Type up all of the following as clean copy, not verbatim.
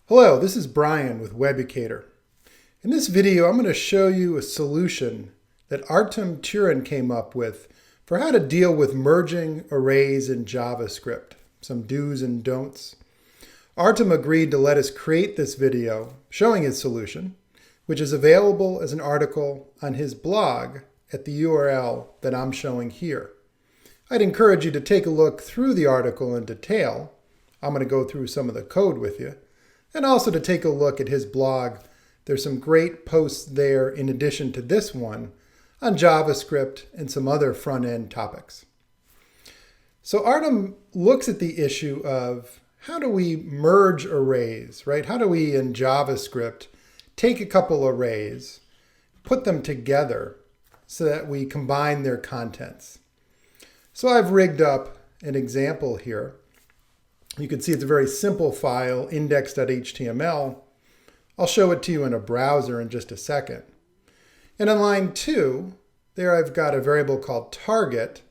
Hello, this is Brian with Webucator. In this video, I'm going to show you a solution that Artem Turin came up with for how to deal with merging arrays in JavaScript, some do's and don'ts. Artem agreed to let us create this video showing his solution, which is available as an article on his blog at the URL that I'm showing here. I'd encourage you to take a look through the article in detail. I'm going to go through some of the code with you. And also to take a look at his blog. There's some great posts there in addition to this one on JavaScript and some other front-end topics. So Artem looks at the issue of how do we merge arrays, right? How do we in JavaScript take a couple arrays, put them together so that we combine their contents? So I've rigged up an example here. You can see it's a very simple file, index.html. I'll show it to you in a browser in just a second. And on line 2, there I've got a variable called target,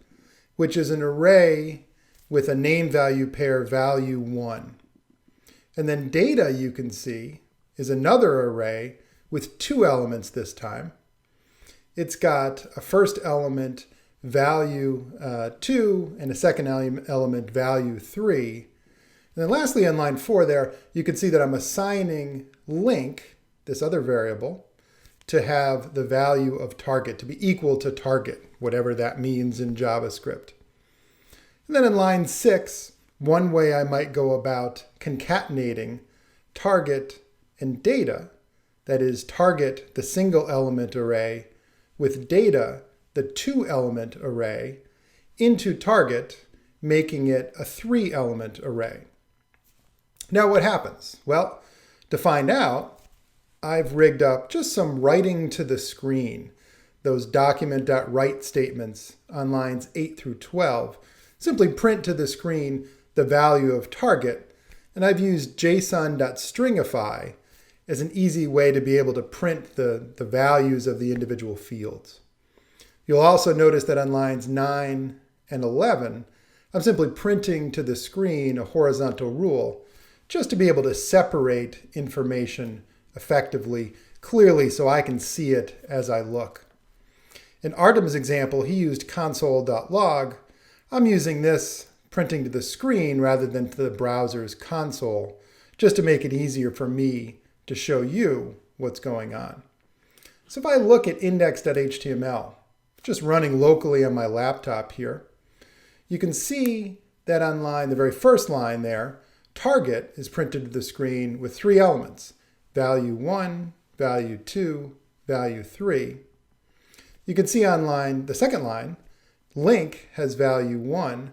which is an array with a name value pair value 1. And then data, you can see, is another array with 2 elements this time. It's got a first element value 2 and a second element value 3. And then lastly, on line 4 there, you can see that I'm assigning link, this other variable, to have the value of target, to be equal to target, whatever that means in JavaScript. And then in line 6, one way I might go about concatenating target and data, that is target, the single element array, with data, the 2 element array, into target, making it a 3 element array. Now what happens? Well, to find out, I've rigged up just some writing to the screen, those document.write statements on lines 8 through 12. Simply print to the screen the value of target, and I've used json.stringify as an easy way to be able to print the values of the individual fields. You'll also notice that on lines 9 and 11, I'm simply printing to the screen a horizontal rule, just to be able to separate information effectively, clearly, so I can see it as I look. In Artem's example, he used console.log. I'm using this printing to the screen rather than to the browser's console, just to make it easier for me to show you what's going on. So if I look at index.html, just running locally on my laptop here, you can see that on the very first line there, target is printed to the screen with 3 elements, value 1, value 2, value 3. You can see on the second line, link has value 1. And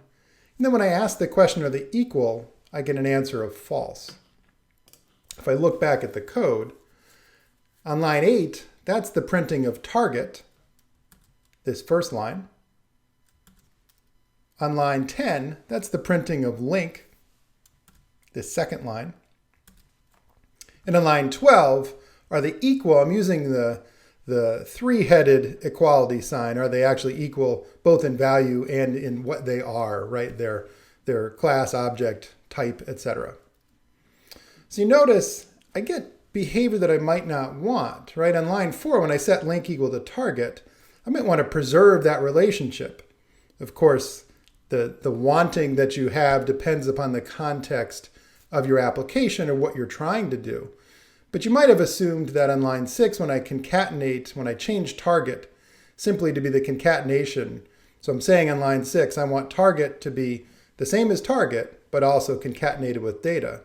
then when I ask the question, are they equal, I get an answer of false. If I look back at the code, on line 8, that's the printing of target, this first line. On line 10, that's the printing of link, this second line. And on line 12, are they equal? I'm using the 3-headed equality sign. Are they actually equal both in value and in what they are, right? Their class, object, type, etc. So you notice I get behavior that I might not want, right? On line 4, when I set link equal to target, I might want to preserve that relationship. Of course, the wanting that you have depends upon the context of your application or what you're trying to do. But you might have assumed that on line 6, when I change target simply to be the concatenation, so I'm saying on line 6, I want target to be the same as target, but also concatenated with data.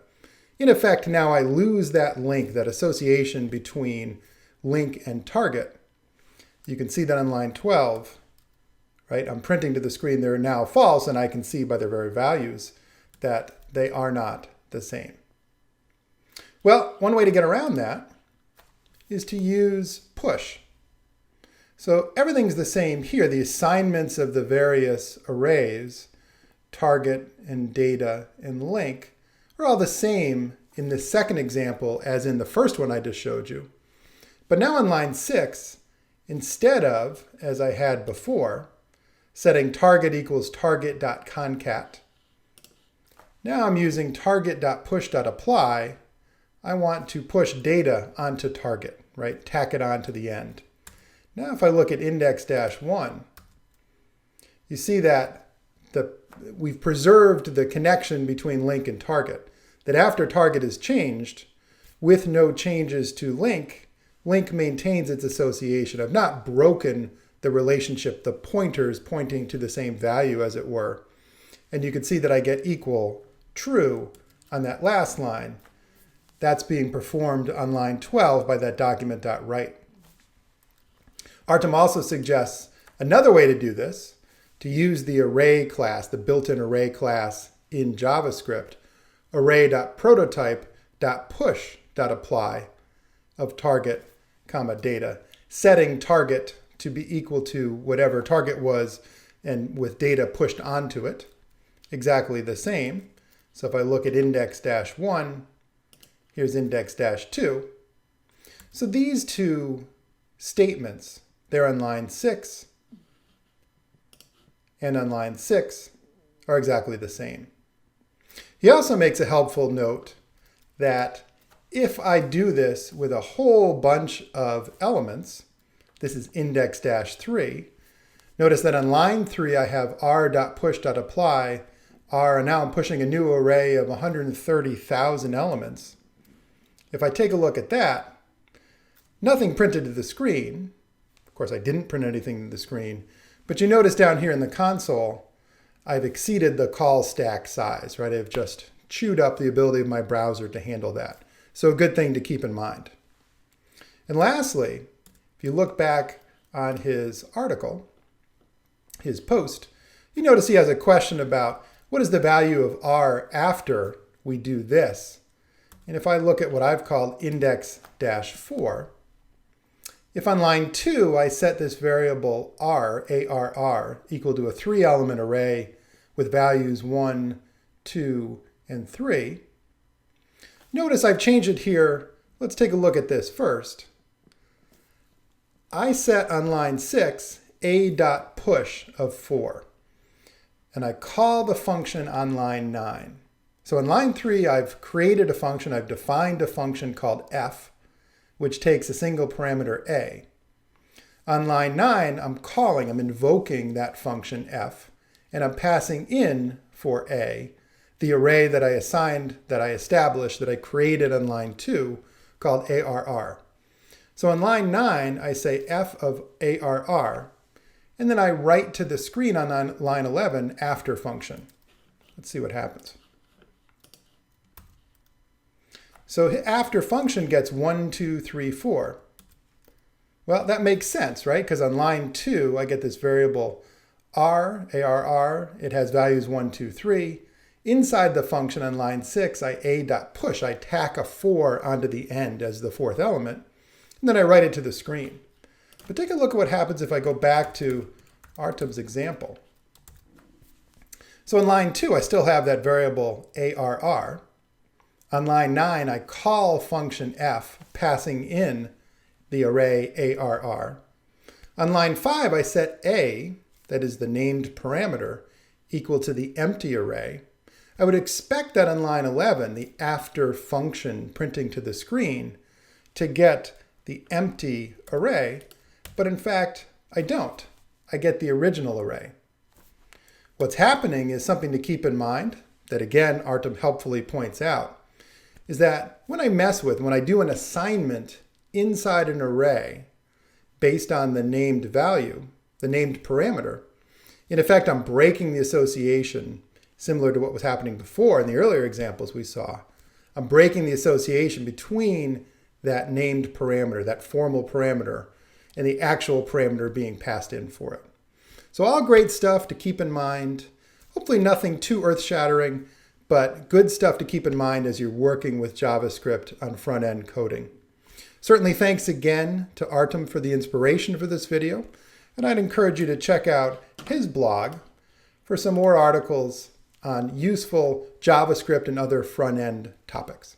In effect, now I lose that link, that association between link and target. You can see that on line 12, right? I'm printing to the screen they're now false, and I can see by their very values that they are not the same. Well, one way to get around that is to use push. So everything's the same here. The assignments of the various arrays, target and data and link, are all the same in the second example as in the first one I just showed you. But now on line 6, instead of, as I had before, setting target equals target.concat, now I'm using target.push.apply I want to push data onto target, right? Tack it on to the end. Now if I look at index-1, you see that we've preserved the connection between link and target, that after target is changed, with no changes to link, link maintains its association. I've not broken the relationship, the pointers pointing to the same value as it were. And you can see that I get equal true on that last line. That's being performed on line 12 by that document.write. Artem also suggests another way to do this, to use the array class, the built-in array class in JavaScript, array.prototype.push.apply of target, comma, data, setting target to be equal to whatever target was and with data pushed onto it, exactly the same. So if I look at index-1, here's index-2. So these two statements, they're on line 6 and on line 6 are exactly the same. He also makes a helpful note that if I do this with a whole bunch of elements, this is index-3, notice that on line 3 I have r.push.apply, and now I'm pushing a new array of 130,000 elements. If I take a look at that, nothing printed to the screen. Of course, I didn't print anything to the screen, but you notice down here in the console, I've exceeded the call stack size, right? I've just chewed up the ability of my browser to handle that. So a good thing to keep in mind. And lastly, if you look back on his article, his post, you notice he has a question about what is the value of r after we do this? And if I look at what I've called index-4, if on line 2 I set this variable r, arr, equal to a 3-element array with values 1, 2, and 3, notice I've changed it here. Let's take a look at this first. I set on line 6 a.push of 4, and I call the function on line 9. So on line 3, I've created a function, I've defined a function called f, which takes a single parameter a. On line 9, I'm invoking that function f, and I'm passing in for a, the array that I assigned, that I established, that I created on line 2, called arr. So on line 9, I say f of arr, and then I write to the screen on line 11 after function. Let's see what happens. So after function gets 1, 2, 3, 4. Well, that makes sense, right? Because on line 2, I get this variable arr, it has values 1, 2, 3. Inside the function on line 6, I a.push, I tack a 4 onto the end as the 4th element, and then I write it to the screen. But take a look at what happens if I go back to Artem's example. So in line 2, I still have that variable arr. On line 9, I call function f, passing in the array arr. On line 5, I set a, that is the named parameter, equal to the empty array. I would expect that on line 11, the after function printing to the screen, to get the empty array, but in fact, I don't. I get the original array. What's happening is something to keep in mind, that again, Artem helpfully points out, is that when I do an assignment inside an array based on the named value, the named parameter, in effect, I'm breaking the association, similar to what was happening before in the earlier examples we saw. I'm breaking the association between that named parameter, that formal parameter, and the actual parameter being passed in for it. So all great stuff to keep in mind. Hopefully nothing too earth-shattering, but good stuff to keep in mind as you're working with JavaScript on front-end coding. Certainly thanks again to Artem for the inspiration for this video, and I'd encourage you to check out his blog for some more articles on useful JavaScript and other front-end topics.